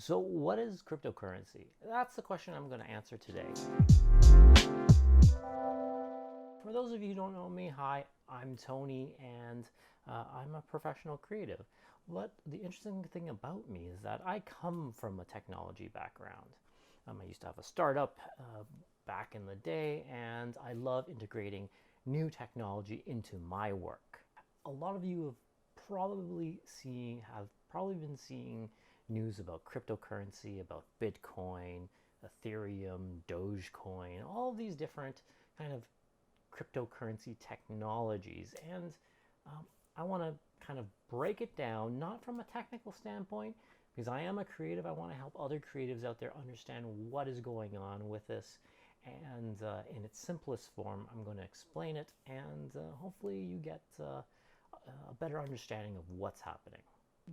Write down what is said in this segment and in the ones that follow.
So, what is cryptocurrency? That's the question I'm going to answer today. For those of you who don't know me, hi, I'm Tony, and I'm a professional creative. But the interesting thing about me is that I come from a technology background. I used to have a startup back in the day, and I love integrating new technology into my work. A lot of you have probably been seeing news about cryptocurrency, about Bitcoin, Ethereum, Dogecoin, all of these different kind of cryptocurrency technologies. And I want to kind of break it down, not from a technical standpoint, because I am a creative. I want to help other creatives out there understand what is going on with this. And in its simplest form, I'm going to explain it, and hopefully you get a better understanding of what's happening.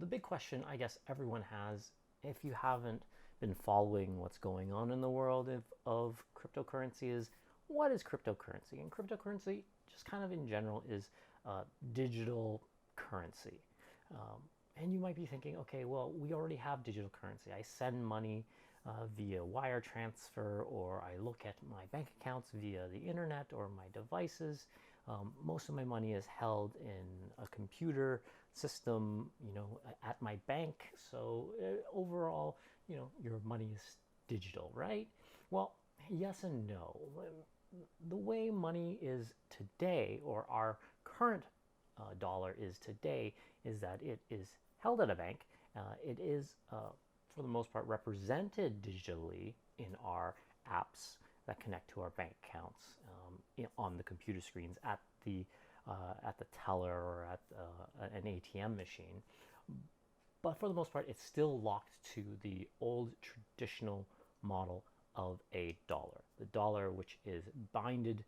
The big question I guess everyone has, if you haven't been following what's going on in the world of cryptocurrency, is what is cryptocurrency? And cryptocurrency, just kind of in general, is digital currency. And you might be thinking, okay, well, we already have digital currency. I send money via wire transfer, or I look at my bank accounts via the internet or my devices. Most of my money is held in a computer system, at my bank. So overall, your money is digital, right? Well, yes and no. The way money is today, or our current dollar is today, is that it is held at a bank. It is, for the most part, represented digitally in our apps that connect to our bank accounts, on the computer screens at the teller or at an ATM machine. But for the most part, it's still locked to the old traditional model of a dollar. The dollar, which is binded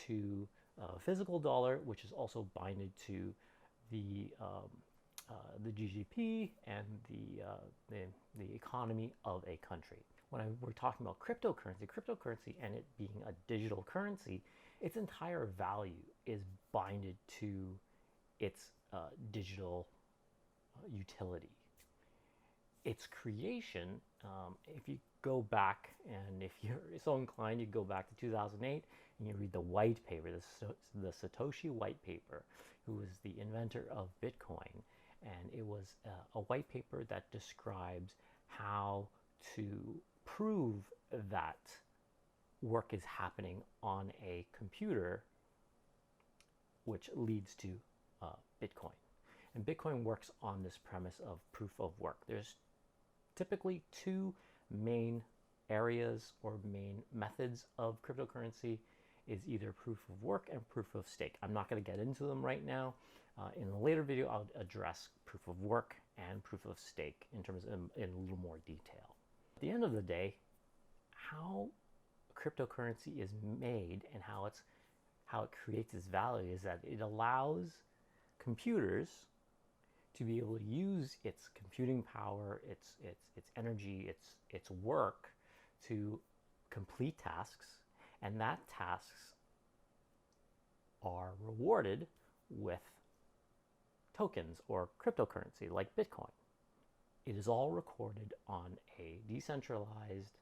to a physical dollar, which is also binded to the the GDP and the economy of a country. We're talking about cryptocurrency and it being a digital currency, its entire value is binded to its digital utility. Its creation, if you go back, and if you're so inclined, you go back to 2008 and you read the white paper, the Satoshi white paper, who was the inventor of Bitcoin. And it was a white paper that describes how to prove that work is happening on a computer, which leads to Bitcoin. And Bitcoin works on this premise of proof of work. There's typically two main areas or main methods of cryptocurrency, is either proof of work and proof of stake. I'm not going to get into them right now. In a later video, I'll address proof of work and proof of stake in a little more detail. At the end of the day, how cryptocurrency is made and how it creates its value is that it allows computers to be able to use its computing power, its energy, its work to complete tasks, and that tasks are rewarded with tokens or cryptocurrency like Bitcoin. It is all recorded on a decentralized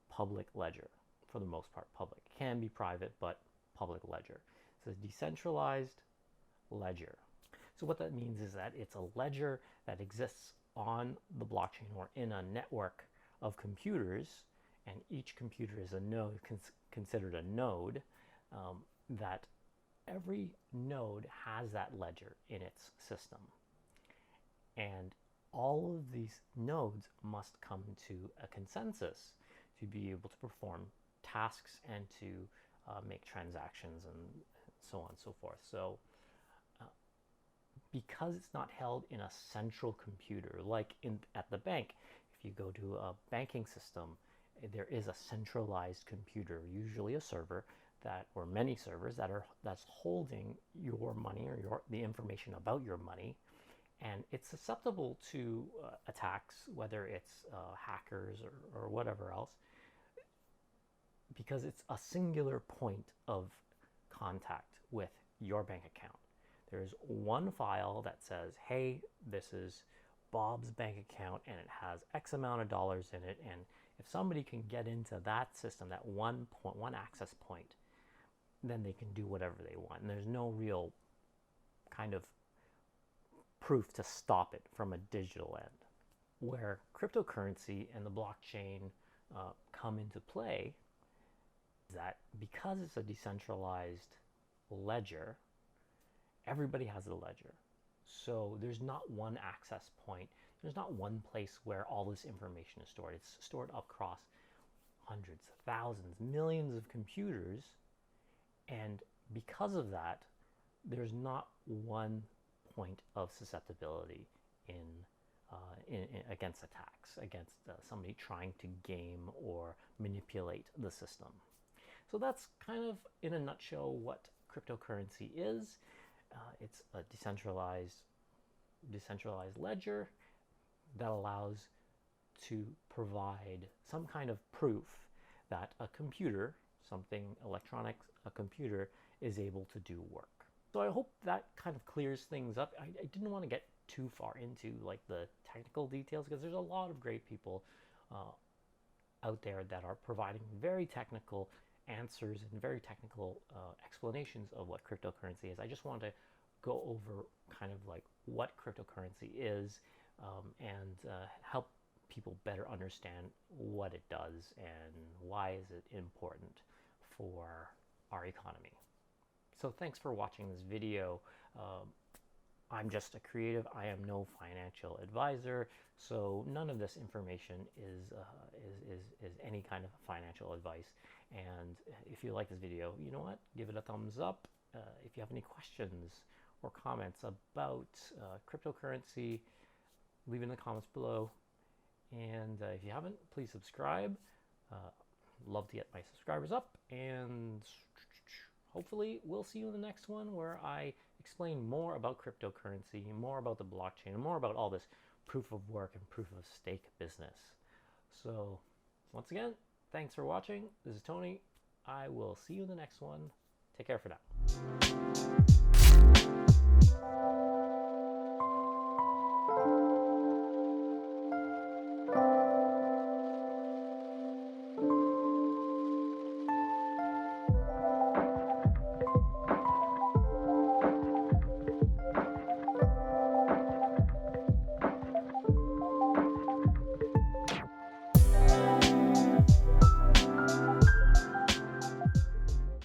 public ledger, for the most part public. It can be private, but public ledger. It's a decentralized ledger. So what that means is that it's a ledger that exists on the blockchain or in a network of computers, and each computer is a node, considered a node, that every node has that ledger in its system. And all of these nodes must come to a consensus to be able to perform tasks and to make transactions and so on and so forth. So because it's not held in a central computer like at the bank, if you go to a banking system, there is a centralized computer, usually a server, or many servers that's holding your money or the information about your money, and it's susceptible to attacks, whether it's hackers or whatever else, because it's a singular point of contact with your bank account. There's one file that says, hey, this is Bob's bank account and it has X amount of dollars in it. And if somebody can get into that system, that one access point, then they can do whatever they want. And there's no real kind of proof to stop it from a digital end. Where cryptocurrency and the blockchain come into play is that because it's a decentralized ledger, everybody has a ledger. So there's not one access point. There's not one place where all this information is stored. It's stored across hundreds, thousands, millions of computers. And because of that, there's not one point of susceptibility against attacks, against somebody trying to game or manipulate the system. So that's kind of, in a nutshell, what cryptocurrency is. It's a decentralized ledger that allows to provide some kind of proof that a computer, something electronic, a computer, is able to do work. So I hope that kind of clears things up. I didn't want to get too far into like the technical details because there's a lot of great people out there that are providing very technical answers and very technical explanations of what cryptocurrency is. I just want to go over kind of like what cryptocurrency is and help people better understand what it does and why is it important for our economy. So thanks for watching this video. I'm just a creative. I am no financial advisor, so none of this information is any kind of financial advice. And if you like this video, you know what? Give it a thumbs up. If you have any questions or comments about cryptocurrency, leave it in the comments below. And if you haven't, please subscribe. Love to get my subscribers up, and hopefully we'll see you in the next one where I explain more about cryptocurrency, more about the blockchain, and more about all this proof of work and proof of stake business. So once again, thanks for watching. This is Tony. I will see you in the next one. Take care for now.